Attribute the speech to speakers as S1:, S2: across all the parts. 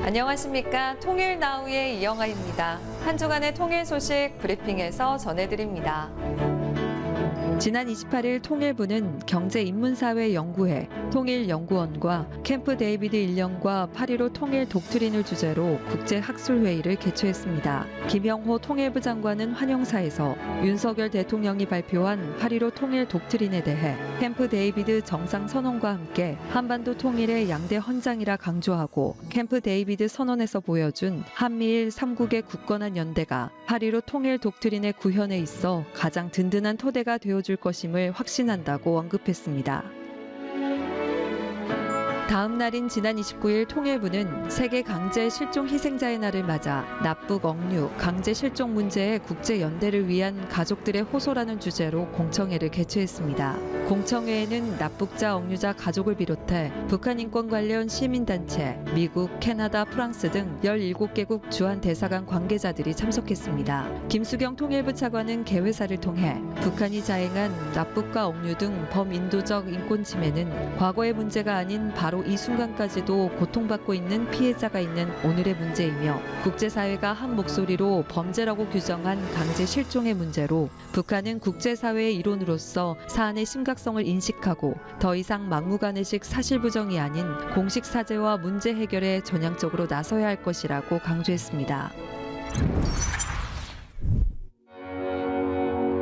S1: 안녕하십니까. 통일나우의 이영아입니다. 한 주간의 통일 소식 브리핑에서 전해드립니다. 지난 28일 통일부는 경제인문사회연구회, 통일연구원과 캠프 데이비드 1년과 8.15 통일 독트린을 주제로 국제학술회의를 개최했습니다. 김영호 통일부 장관은 환영사에서 윤석열 대통령이 발표한 8.15 통일 독트린에 대해 캠프 데이비드 정상선언과 함께 한반도 통일의 양대 헌장이라 강조하고 캠프 데이비드 선언에서 보여준 한미일 3국의 굳건한 연대가 8.15 통일 독트린의 구현에 있어 가장 든든한 토대가 되어줄 것임을 확신한다고 언급했습니다. 다음 날인 지난 29일 통일부는 세계 강제 실종 희생자의 날을 맞아 납북 억류, 강제 실종 문제의 국제 연대를 위한 가족들의 호소라는 주제로 공청회를 개최했습니다. 공청회에는 납북자 억류자 가족을 비롯해 북한 인권 관련 시민단체, 미국, 캐나다, 프랑스 등 17개국 주한 대사관 관계자들이 참석했습니다. 김수경 통일부 차관은 개회사를 통해 북한이 자행한 납북과 억류 등 범인도적 인권 침해는 과거의 문제가 아닌 바로 이 순간까지도 고통받고 있는 피해자가 있는 오늘의 문제이며 국제사회가 한 목소리로 범죄라고 규정한 강제 실종의 문제로 북한은 국제사회의 일원으로서 사안의 심각성을 인식하고 더 이상 막무가내식 사실부정이 아닌 공식 사죄와 문제 해결에 전향적으로 나서야 할 것이라고 강조했습니다.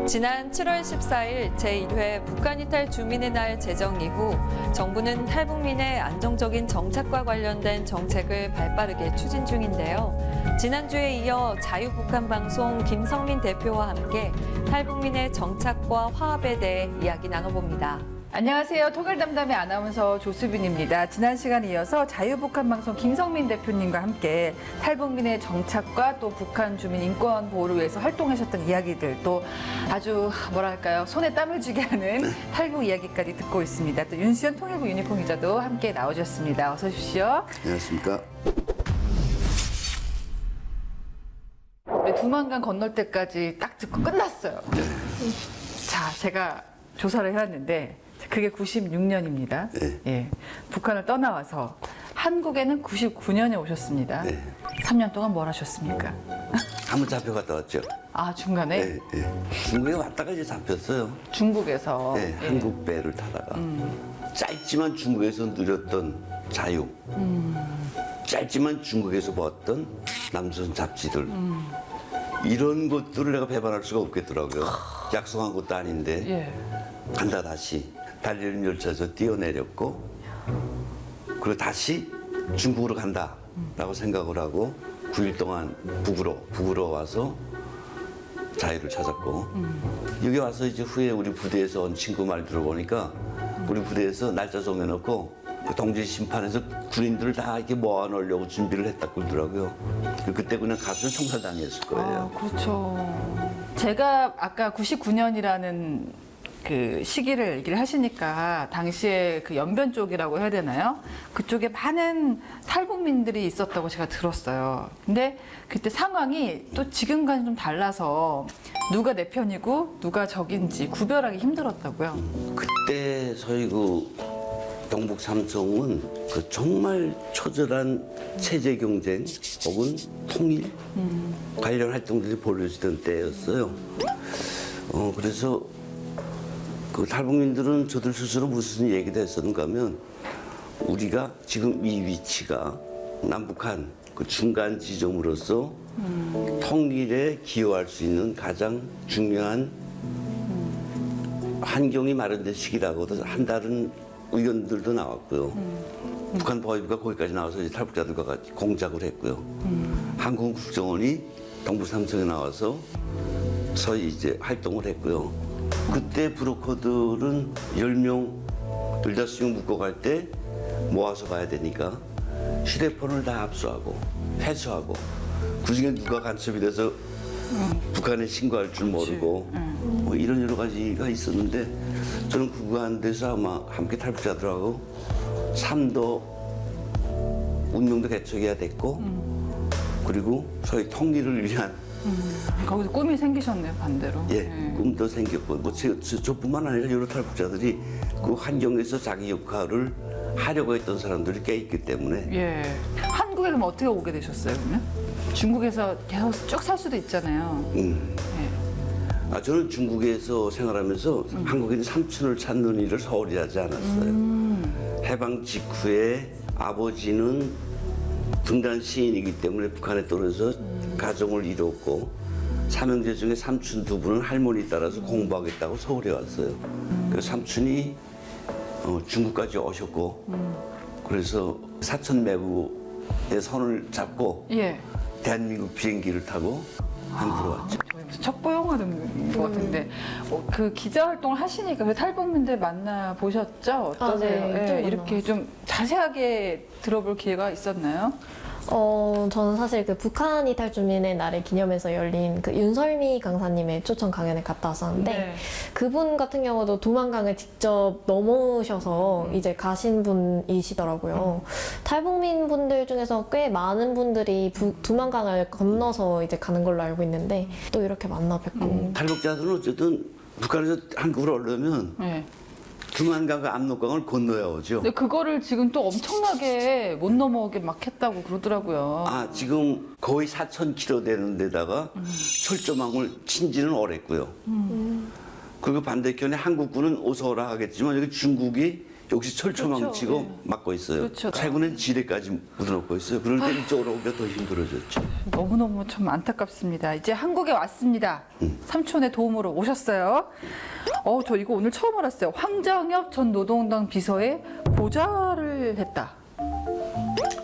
S1: 지난 7월 14일 제1회 북한 이탈 주민의 날 제정 이후 정부는 탈북민의 안정적인 정착과 관련된 정책을 발빠르게 추진 중인데요. 지난주에 이어 자유북한방송 김성민 대표와 함께 탈북민의 정착과 화합에 대해 이야기 나눠봅니다.
S2: 안녕하세요. 통일담담의 아나운서 조수빈입니다. 지난 시간에 이어서 자유북한방송 김성민 대표님과 함께 탈북민의 정착과 또 북한 주민 인권 보호를 위해서 활동하셨던 이야기들, 또 아주 뭐랄까요, 손에 땀을 쥐게 하는 탈북 이야기까지 듣고 있습니다. 또 윤수연 통일부 유니폼 기자도 함께 나오셨습니다. 어서 오십시오.
S3: 안녕하십니까.
S2: 우리 두만강 건널 때까지 딱 듣고 끝났어요. 자, 제가 조사를 해왔는데 그게 96년입니다.
S3: 네.
S2: 예, 북한을 떠나와서 한국에는 99년에 오셨습니다.
S3: 네.
S2: 3년 동안 뭘 하셨습니까?
S3: 한번 잡혀갔다 왔죠.
S2: 아, 중간에
S3: 네, 네. 중국에 왔다가 이제 잡혔어요.
S2: 중국에서
S3: 네,
S2: 예.
S3: 한국 배를 타다가 짧지만 중국에서 누렸던 자유, 짧지만 중국에서 봤던 남선 잡지들, 이런 것들을 내가 배반할 수가 없겠더라고요. 약속한 것도 아닌데
S2: 예.
S3: 간다 다시 달리는 열차에서 뛰어내렸고, 그리고 다시 중국으로 간다라고 생각을 하고 9일 동안 북으로 와서 자유를 찾았고, 여기 와서 이제 후에 우리 부대에서 온 친구 말 들어보니까 우리 부대에서 날짜 정해놓고 그 동지 심판에서 군인들을 다 이렇게 모아놓으려고 준비를 했다 그러더라고요. 그때 그냥 가서 총살당했을 거예요.
S2: 아, 그렇죠. 제가 아까 99년이라는 그 시기를 얘기를 하시니까 당시에 그 연변 쪽이라고 해야 되나요? 그쪽에 많은 탈북민들이 있었다고 제가 들었어요. 근데 그때 상황이 또 지금과는 좀 달라서 누가 내 편이고 누가 적인지 구별하기 힘들었다고요.
S3: 그때 저희 그 경북 삼성은 그 정말 처절한 체제 경쟁 혹은 통일 관련 활동들이 벌어지던 때였어요. 그래서 그 탈북민들은 저들 스스로 무슨 얘기도 했었는가 하면, 우리가 지금 이 위치가 남북한 그 중간 지점으로서 통일에 기여할 수 있는 가장 중요한 환경이 마련된 시기라고도 한다는 의견들도 나왔고요. 북한 보위부가 거기까지 나와서 이제 탈북자들과 같이 공작을 했고요. 한국 국정원이 경북 삼성에 나와서 서희 이제 활동을 했고요. 그때 브로커들은 10명, 15명 묶고 갈 때 모아서 가야 되니까 휴대폰을 다 압수하고 회수하고, 그중에 누가 간첩이 돼서 북한에 신고할 줄 모르고 뭐 이런 여러 가지가 있었는데, 저는 그거 한 데서 아마 함께 탈북자들하고 삶도 운명도 개척해야 됐고, 그리고 소위 통일을 위한
S2: 거기서 꿈이 생기셨네요, 반대로.
S3: 예, 꿈도 생겼고, 뭐 저뿐만 아니라 여러 탈북자들이 그 환경에서 자기 역할을 하려고 했던 사람들이 꽤 있기 때문에.
S2: 예. 한 한국에 그럼 어떻게 오게 되셨어요, 그러면? 중국에서 계속 쭉 살 수도 있잖아요. 네.
S3: 저는 중국에서 생활하면서 한국인 삼촌을 찾는 일을 서울에 하지 않았어요. 해방 직후에 아버지는 분단 시인이기 때문에 북한에 떨어져서 가정을 이뤘고 삼형제 중에 삼촌 두 분은 할머니 따라서 공부하겠다고 서울에 왔어요. 그래서 삼촌이 중국까지 오셨고 그래서 사천 매부의 선을 잡고
S2: 예.
S3: 대한민국 비행기를 타고 한국으로 왔죠.
S2: 무슨 첩보 영화 듣는 것 같은데 그 기자 활동을 하시니까 그 탈북민들 만나 보셨죠? 어떠세요?
S4: 네, 좀
S2: 이렇게 좀 자세하게 들어볼 기회가 있었나요?
S4: 저는 사실 그 북한 이탈 주민의 날을 기념해서 열린 그 윤설미 강사님의 초청 강연에 갔다 왔었는데
S2: 네.
S4: 그분 같은 경우도 두만강을 직접 넘으셔서 이제 가신 분이시더라고요. 탈북민 분들 중에서 꽤 많은 분들이 두만강을 건너서 이제 가는 걸로 알고 있는데 또 이렇게 만나 뵙고
S3: 탈북자들은 어쨌든 북한에서 한국으로 오려면
S2: 네.
S3: 두만강과 압록강을 건너야 오죠.
S2: 근데 그거를 지금 또 엄청나게 못 넘어오게 막 했다고 그러더라고요.
S3: 지금 거의 4,000km 되는 데다가 철조망을 친지는 오랬고요. 그리고 반대편에 한국군은 어서 오라 하겠지만 여기 중국이 역시 철조망
S2: 그렇죠.
S3: 치고
S2: 네.
S3: 막고 있어요.
S2: 그렇죠.
S3: 최근엔 지뢰까지 묻어놓고 있어요. 그럴 때 이쪽으로 오기가 더 힘들어졌죠.
S2: 너무너무 참 안타깝습니다. 이제 한국에 왔습니다. 삼촌의 도움으로 오셨어요. 저 이거 오늘 처음 알았어요. 황정엽 전 노동당 비서의 보좌를 했다.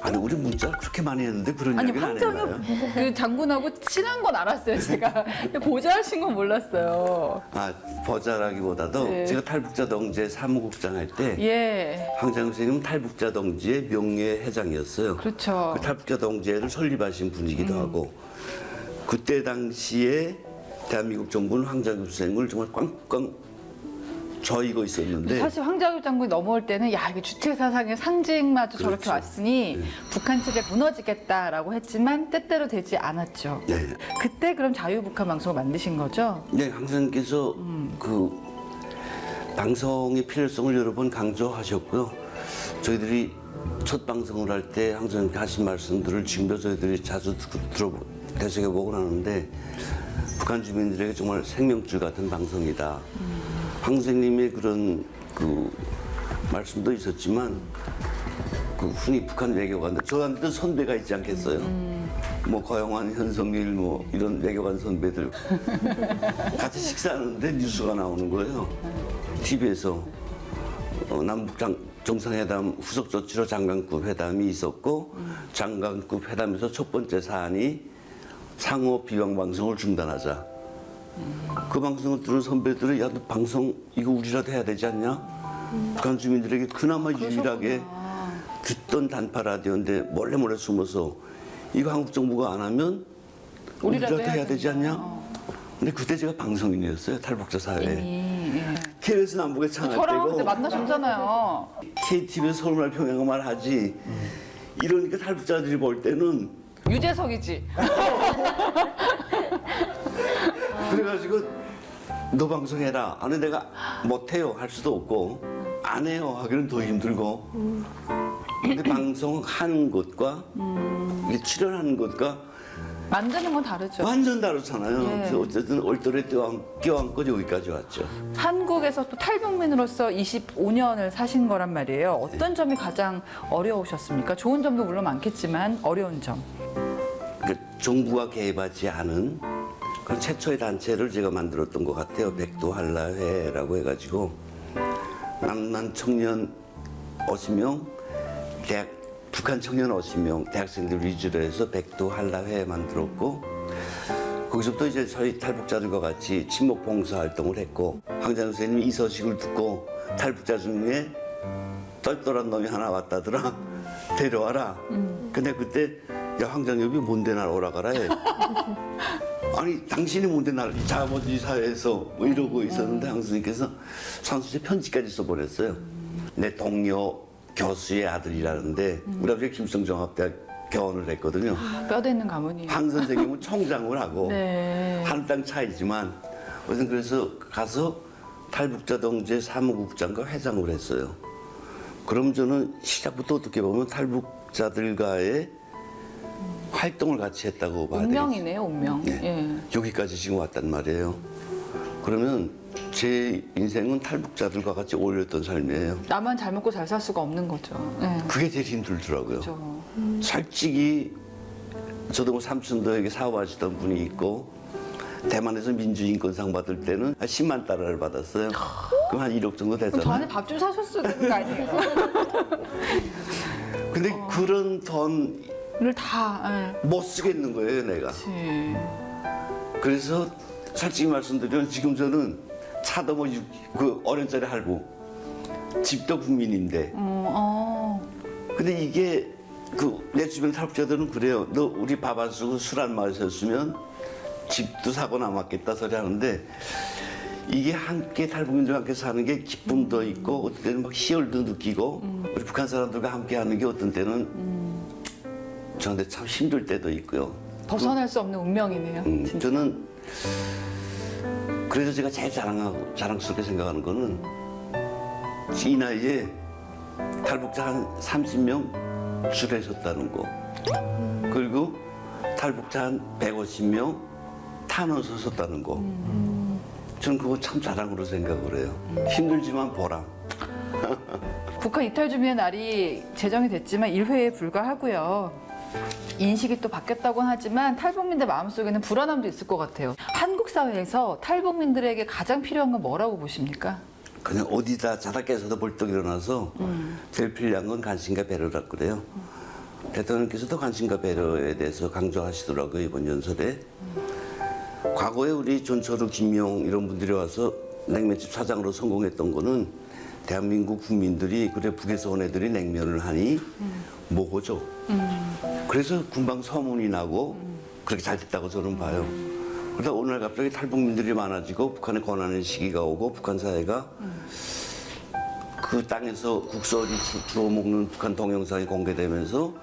S3: 아니 우리 문자 그렇게 많이 했는데 그런
S2: 아니
S3: 이야기는 안 했나요?
S2: 황정엽 그 장군하고 친한 건 알았어요. 제가 보좌하신 건 몰랐어요.
S3: 보좌라기보다도
S2: 네.
S3: 제가 탈북자 동지회 사무국장 할 때
S2: 예,
S3: 황장엽 선생님은 탈북자 동지회 명예 회장이었어요.
S2: 그렇죠.
S3: 그 탈북자 동지회를 설립하신 분이기도 하고 그때 당시에 대한민국 정부는 황장엽 선생님을 정말 꽝꽝 조이고 있었는데
S2: 사실 황정엽 장군이 넘어올 때는 야 이게 주체 사상의 상징마저 저렇게
S3: 그렇죠.
S2: 왔으니
S3: 네.
S2: 북한 체제 무너지겠다라고 했지만 때때로 되지 않았죠.
S3: 네.
S2: 그때 그럼 자유북한 방송을 만드신 거죠?
S3: 네, 황 선생님께서 그 방송의 필요성을 여러 번 강조하셨고요. 저희들이 첫 방송을 할 때 황 선생님께 하신 말씀들을 지금도 저희들이 자주 되새겨보곤 하는데 북한 주민들에게 정말 생명줄 같은 방송이다. 황 선생님의 그런 그 말씀도 있었지만 그 흔히 북한 외교관들 저한테도 선배가 있지 않겠어요. 뭐 거영환, 현성일 뭐 이런 외교관 선배들 같이 식사하는데 뉴스가 나오는 거예요. TV에서 남북 정상회담 후속 조치로 장관급 회담이 있었고 장관급 회담에서 첫 번째 사안이 상호 비방 방송을 중단하자. 그 방송을 들은 선배들은 야, 너 방송 이거 우리라도 해야 되지 않냐? 북한 주민들에게 그나마 유일하게 듣던 단파 라디오인데 몰래 숨어서 이거 한국 정부가 안 하면 우리라도 해야 되지 않냐? 근데 그때 제가 방송인이었어요. 탈북자 사회에.
S2: 이미 예.
S3: KBS 남북에
S2: 저랑 그때
S3: 창할 때고
S2: 만나셨잖아요.
S3: KTV에서 서울말 평양말 하지 이러니까 탈북자들이 볼 때는
S2: 유재석이지.
S3: 그래가지고 너 방송해라. 아니 내가 못해요 할 수도 없고 안 해요 하기는 더 힘들고 근데 방송하는 것과 이게 출연하는 것과
S2: 만드는 건 다르죠.
S3: 완전 다르잖아요.
S2: 예.
S3: 그래서 어쨌든 얼떨에 껴안고 여기까지 왔죠.
S2: 한국에서 또 탈북민으로서 25년을 사신 거란 말이에요. 어떤 점이 가장 어려우셨습니까? 좋은 점도 물론 많겠지만 어려운 점.
S3: 그러니까 정부가 개입하지 않은 그런 최초의 단체를 제가 만들었던 것 같아요. 백두한라회라고 해가지고 남남 청년 50명, 북한 청년 50명, 대학생들 위주로 해서 백두한라회 만들었고 거기서부터 이제 저희 탈북자들과 같이 친목 봉사 활동을 했고 황장엽 선생님이 이 소식을 듣고 탈북자 중에 똘똘한 놈이 하나 왔다더라 데려와라. 근데 그때 야 황장엽이 뭔데 날 오라가라 해. 아니 당신이 뭔데 날 자본주의 사회에서 뭐 이러고 있었는데 황 선생님께서 선수제 편지까지 써버렸어요. 내 동료 교수의 아들이라는데 우리 아버지가 김성종합대학 교원을 했거든요.
S2: 뼈대 있는 가문이.
S3: 황 선생님은 총장을 하고
S2: 네.
S3: 한 땅 차이지만 어쨌든 그래서 가서 탈북자 동지회 사무국장과 회장을 했어요. 그럼 저는 시작부터 어떻게 보면 탈북자들과의 활동을 같이 했다고 봐야 되겠죠.
S2: 운명이네요, 운명.
S3: 네.
S2: 예.
S3: 여기까지 지금 왔단 말이에요. 그러면 제 인생은 탈북자들과 같이 어울렸던 삶이에요.
S2: 나만 잘 먹고 잘 살 수가 없는 거죠. 예.
S3: 그게 제일 힘들더라고요.
S2: 그렇죠.
S3: 솔직히 저도 뭐 삼촌도에게 사업하시던 분이 있고 대만에서 민주인권상 받을 때는 한 10만 달러를 받았어요. 그럼 한 1억 정도
S2: 그럼
S3: 되잖아요.
S2: 저한테 밥 좀 사셨어야 되는 거 아니에요?
S3: 근데 그런 돈 못
S2: 오늘 다. 예.
S3: 쓰겠는 거예요, 내가.
S2: 그치.
S3: 그래서 솔직히 말씀드리면 지금 저는 차도 뭐 그 어른짜리 할부, 집도 국민인데. 근데 이게 그 내 주변 탈북자들은 그래요. 너 우리 밥 안 쓰고 술 안 마셨으면 집도 사고 남았겠다 소리 하는데 이게 함께 탈북민들과 함께 사는 게 기쁨도 있고 어떤 때는 막 희열도 느끼고 우리 북한 사람들과 함께 하는 게 어떤 때는 저한테 참 힘들 때도 있고요.
S2: 벗어날 수 없는 운명이네요. 진짜.
S3: 저는 그래서 제가 제일 자랑스럽게 생각하는 거는 이 나이에 탈북자 한 30명 출애했다는 거. 그리고 탈북자 한 150명 탄원 서었다는 거. 저는 그거 참 자랑으로 생각을 해요. 힘들지만 보람.
S2: 북한 이탈 주민의 날이 제정이 됐지만 1회에 불과하고요. 인식이 또 바뀌었다고는 하지만 탈북민들 마음속에는 불안함도 있을 것 같아요. 한국 사회에서 탈북민들에게 가장 필요한 건 뭐라고 보십니까?
S3: 그냥 어디다 자다 깨서도 벌떡 일어나서 제일 필요한 건 관심과 배려라고 그래요. 대통령께서도 관심과 배려에 대해서 강조하시더라고요, 이번 연설에. 과거에 우리 존철우, 김용 이런 분들이 와서 냉면집 사장으로 성공했던 거는 대한민국 국민들이 그래 북에서 온 애들이 냉면을 하니 먹어줘. 그래서 금방 소문이 나고 그렇게 잘 됐다고 저는 봐요. 그러다 어느 날 갑자기 탈북민들이 많아지고 북한에 권하는 시기가 오고 북한 사회가 그 땅에서 국서를 주워 먹는 북한 동영상이 공개되면서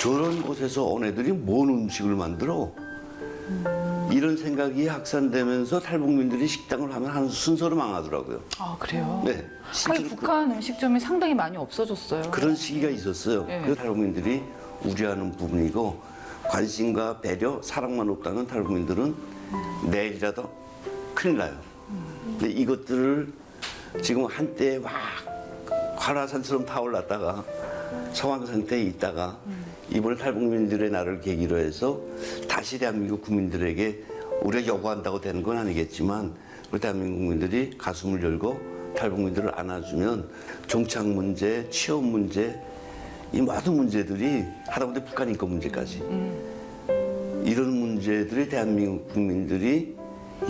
S3: 저런 곳에서 온 애들이 뭔 음식을 만들어? 이런 생각이 확산되면서 탈북민들이 식당을 하면 한 순서로 망하더라고요.
S2: 아, 그래요?
S3: 네.
S2: 아니,
S3: 실제로
S2: 북한 음식점이 상당히 많이 없어졌어요.
S3: 그런 시기가 있었어요.
S2: 네.
S3: 그래서 탈북민들이 우려하는 부분이고 관심과 배려, 사랑만 없다면 탈북민들은 내일이라도 큰일 나요. 근데 이것들을 지금 한때 막 활화산처럼 타올랐다가 소강 상태에 있다가 이번에 탈북민들의 날을 계기로 해서 다시 대한민국 국민들에게 우리가 요구한다고 되는 건 아니겠지만 우리 대한민국 국민들이 가슴을 열고 탈북민들을 안아주면 정착 문제, 취업 문제 이 모든 문제들이 하다못해 북한 인권 문제까지 이런 문제들이 대한민국 국민들이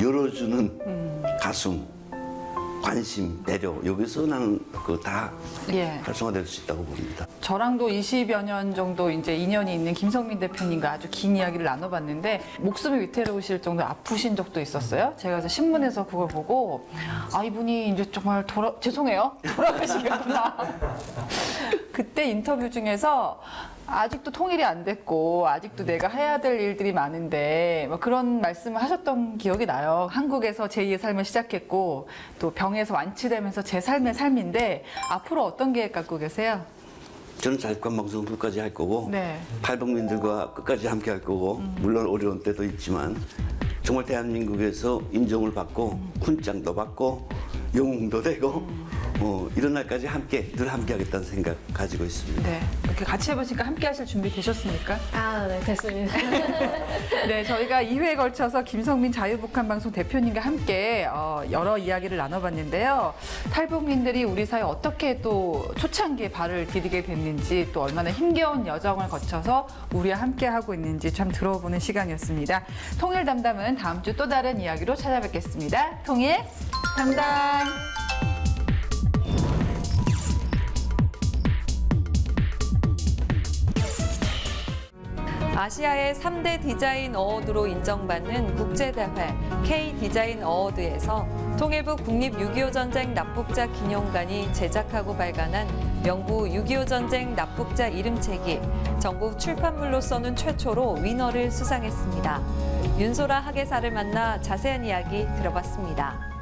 S3: 열어주는 가슴, 관심, 배려 여기서 나는 그 다
S2: 예.
S3: 활성화될 수 있다고 봅니다.
S2: 저랑도 20여 년 정도 이제 인연이 있는 김성민 대표님과 아주 긴 이야기를 나눠봤는데 목숨이 위태로우실 정도로 아프신 적도 있었어요. 제가 그래서 신문에서 그걸 보고 아 이분이 이제 정말 죄송해요 돌아가시겠구나. 그때 인터뷰 중에서 아직도 통일이 안 됐고 아직도 내가 해야 될 일들이 많은데 뭐 그런 말씀을 하셨던 기억이 나요. 한국에서 제2의 삶을 시작했고 또 병에서 완치되면서 제 삶의 삶인데 앞으로 어떤 계획 갖고 계세요?
S3: 저는 자립관 방송 끝까지 할 거고
S2: 네.
S3: 탈북민들과 끝까지 함께 할 거고 물론 어려운 때도 있지만 정말 대한민국에서 인정을 받고 훈장도 받고 영웅도 되고 이런 날까지 늘 함께 하겠다는 생각 가지고 있습니다.
S2: 네. 이렇게 같이 해보시니까 함께 하실 준비 되셨습니까?
S4: 아, 네, 됐습니다.
S2: 네, 저희가 2회에 걸쳐서 김성민 자유북한방송 대표님과 함께 여러 이야기를 나눠봤는데요. 탈북민들이 우리 사회에 어떻게 또 초창기에 발을 디디게 됐는지 또 얼마나 힘겨운 여정을 거쳐서 우리와 함께 하고 있는지 참 들어보는 시간이었습니다. 통일 담담은 다음 주 또 다른 이야기로 찾아뵙겠습니다. 통일 담담.
S1: 아시아의 3대 디자인 어워드로 인정받는 국제대회 K-디자인 어워드에서 통일부 국립6.25 전쟁 납북자 기념관이 제작하고 발간한 명부 6.25 전쟁 납북자 이름책이 전국 출판물로서는 최초로 위너를 수상했습니다. 윤소라 학예사를 만나 자세한 이야기 들어봤습니다.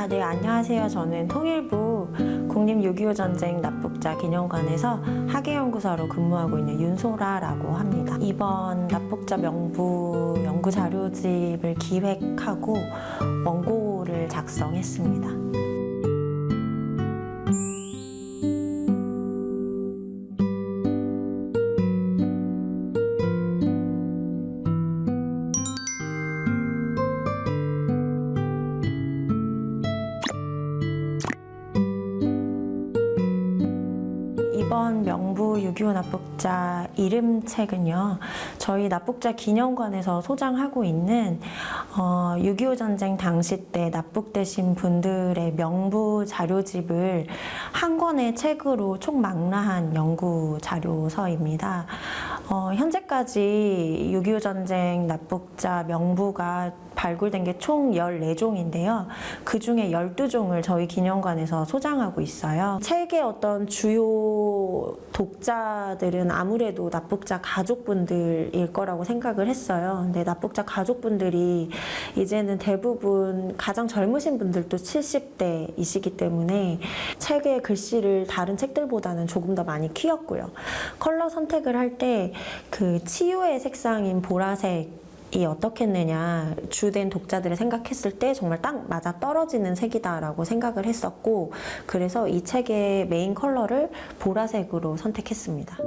S5: 네, 안녕하세요. 안녕하세요. 저는 통일부 국립6.25 전쟁 납북자 기념관에서 학예연구사로 근무하고 있는 윤소라라고 합니다. 이번 납북자 명부 연구 자료집을 기획하고 원고를 작성했습니다. 이번 명부 6.25 납북자 이름책은요, 저희 납북자 기념관에서 소장하고 있는 6.25 전쟁 당시 때 납북되신 분들의 명부 자료집을 한 권의 책으로 총망라한 연구 자료서입니다. 현재까지 6.25 전쟁 납북자 명부가 발굴된 게 총 14종인데요. 그 중에 12종을 저희 기념관에서 소장하고 있어요. 책의 어떤 주요 독자들은 아무래도 납북자 가족분들일 거라고 생각을 했어요. 근데 납북자 가족분들이 이제는 대부분 가장 젊으신 분들도 70대이시기 때문에 책의 글씨를 다른 책들보다는 조금 더 많이 키웠고요. 컬러 선택을 할 때 그 치유의 색상인 보라색 이 어떻겠느냐, 주된 독자들을 생각했을 때 정말 딱 맞아 떨어지는 색이다라고 생각을 했었고, 그래서 이 책의 메인 컬러를 보라색으로 선택했습니다.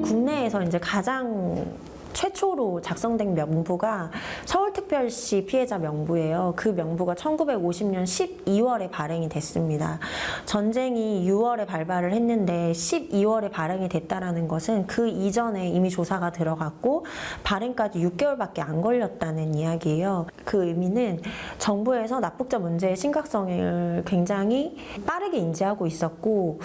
S5: 국내에서 이제 가장 최초로 작성된 명부가 서울특별시 피해자 명부예요. 그 명부가 1950년 12월에 발행이 됐습니다. 전쟁이 6월에 발발을 했는데 12월에 발행이 됐다라는 것은 그 이전에 이미 조사가 들어갔고 발행까지 6개월밖에 안 걸렸다는 이야기예요. 그 의미는 정부에서 납북자 문제의 심각성을 굉장히 빠르게 인지하고 있었고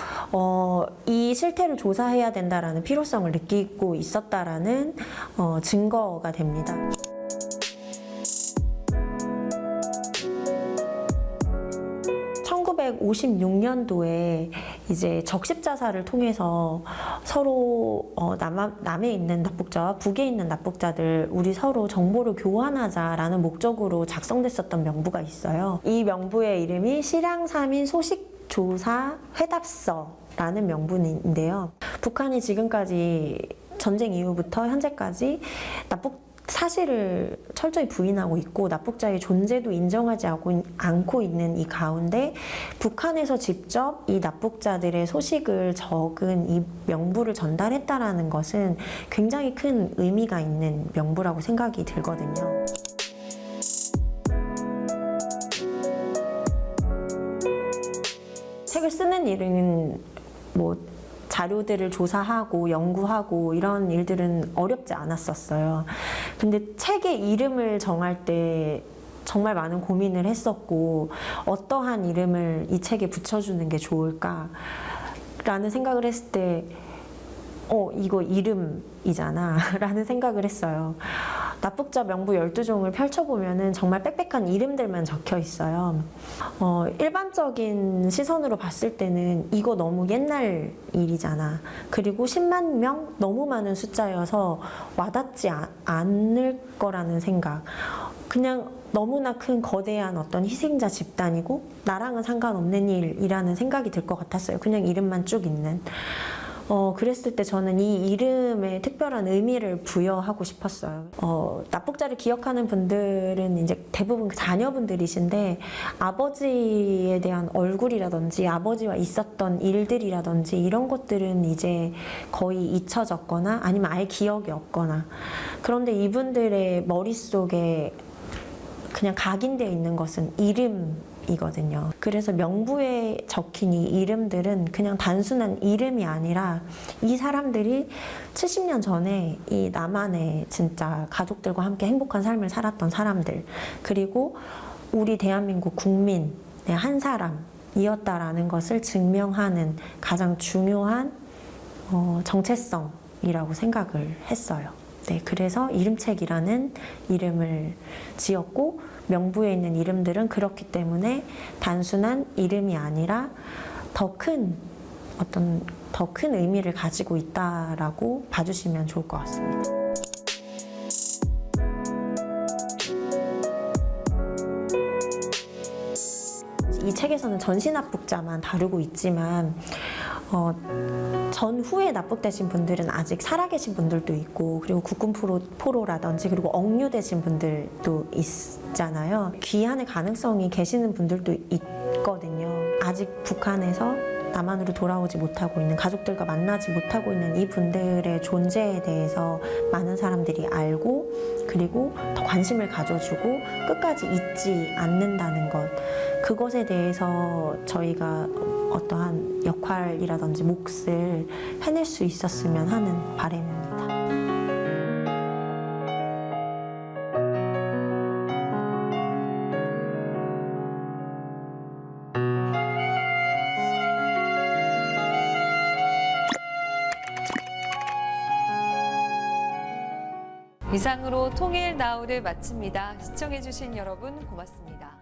S5: 이 실태를 조사해야 된다라는 필요성을 느끼고 있었다라는 증거가 됩니다. (1956년도에) 이제 적십자사를 통해서 서로 남에 있는 납북자와 북에 있는 납북자들 우리 서로 정보를 교환하자라는 목적으로 작성됐었던 명부가 있어요. 이 명부의 이름이 실향3인 소식조사 회답서라는 명분인데요. 북한이 지금까지 전쟁 이후부터 현재까지 납북 사실을 철저히 부인하고 있고 납북자의 존재도 인정하지 않고 있는 이 가운데 북한에서 직접 이 납북자들의 소식을 적은 이 명부를 전달했다라는 것은 굉장히 큰 의미가 있는 명부라고 생각이 들거든요. 책을 쓰는 일은 자료들을 조사하고 연구하고 이런 일들은 어렵지 않았었어요. 근데 책의 이름을 정할 때 정말 많은 고민을 했었고 어떠한 이름을 이 책에 붙여주는 게 좋을까 라는 생각을 했을 때 이거 이름이잖아 라는 생각을 했어요. 납북자 명부 12종을 펼쳐보면은 정말 빽빽한 이름들만 적혀 있어요. 일반적인 시선으로 봤을 때는 이거 너무 옛날 일이잖아. 그리고 10만 명? 너무 많은 숫자여서 와닿지 않을 거라는 생각. 그냥 너무나 큰 거대한 어떤 희생자 집단이고 나랑은 상관없는 일이라는 생각이 들 것 같았어요. 그냥 이름만 쭉 있는. 그랬을 때 저는 이 이름에 특별한 의미를 부여하고 싶었어요. 납북자를 기억하는 분들은 이제 대부분 자녀분들이신데 아버지에 대한 얼굴이라든지 아버지와 있었던 일들이라든지 이런 것들은 이제 거의 잊혀졌거나 아니면 아예 기억이 없거나 그런데 이분들의 머릿속에 그냥 각인되어 있는 것은 이름이거든요. 그래서 명부에 적힌 이 이름들은 그냥 단순한 이름이 아니라 이 사람들이 70년 전에 이 남한의 진짜 가족들과 함께 행복한 삶을 살았던 사람들, 그리고 우리 대한민국 국민의 한 사람이었다라는 것을 증명하는 가장 중요한 정체성 이라고 생각을 했어요. 네, 그래서 이름책이라는 이름을 지었고 명부에 있는 이름들은 그렇기 때문에 단순한 이름이 아니라 더 큰 의미를 가지고 있다라고 봐주시면 좋을 것 같습니다. 이 책에서는 전시 납북자만 다루고 있지만 전후에 납북되신 분들은 아직 살아계신 분들도 있고 그리고 국군 포로라든지 그리고 억류되신 분들도 있잖아요. 귀환의 가능성이 계시는 분들도 있거든요. 아직 북한에서 남한으로 돌아오지 못하고 있는 가족들과 만나지 못하고 있는 이 분들의 존재에 대해서 많은 사람들이 알고 그리고 더 관심을 가져주고 끝까지 잊지 않는다는 것 그것에 대해서 저희가 어떠한 역할이라든지 몫을 해낼 수 있었으면 하는 바람입니다.
S1: 이상으로 통일 나우를 마칩니다. 시청해주신 여러분 고맙습니다.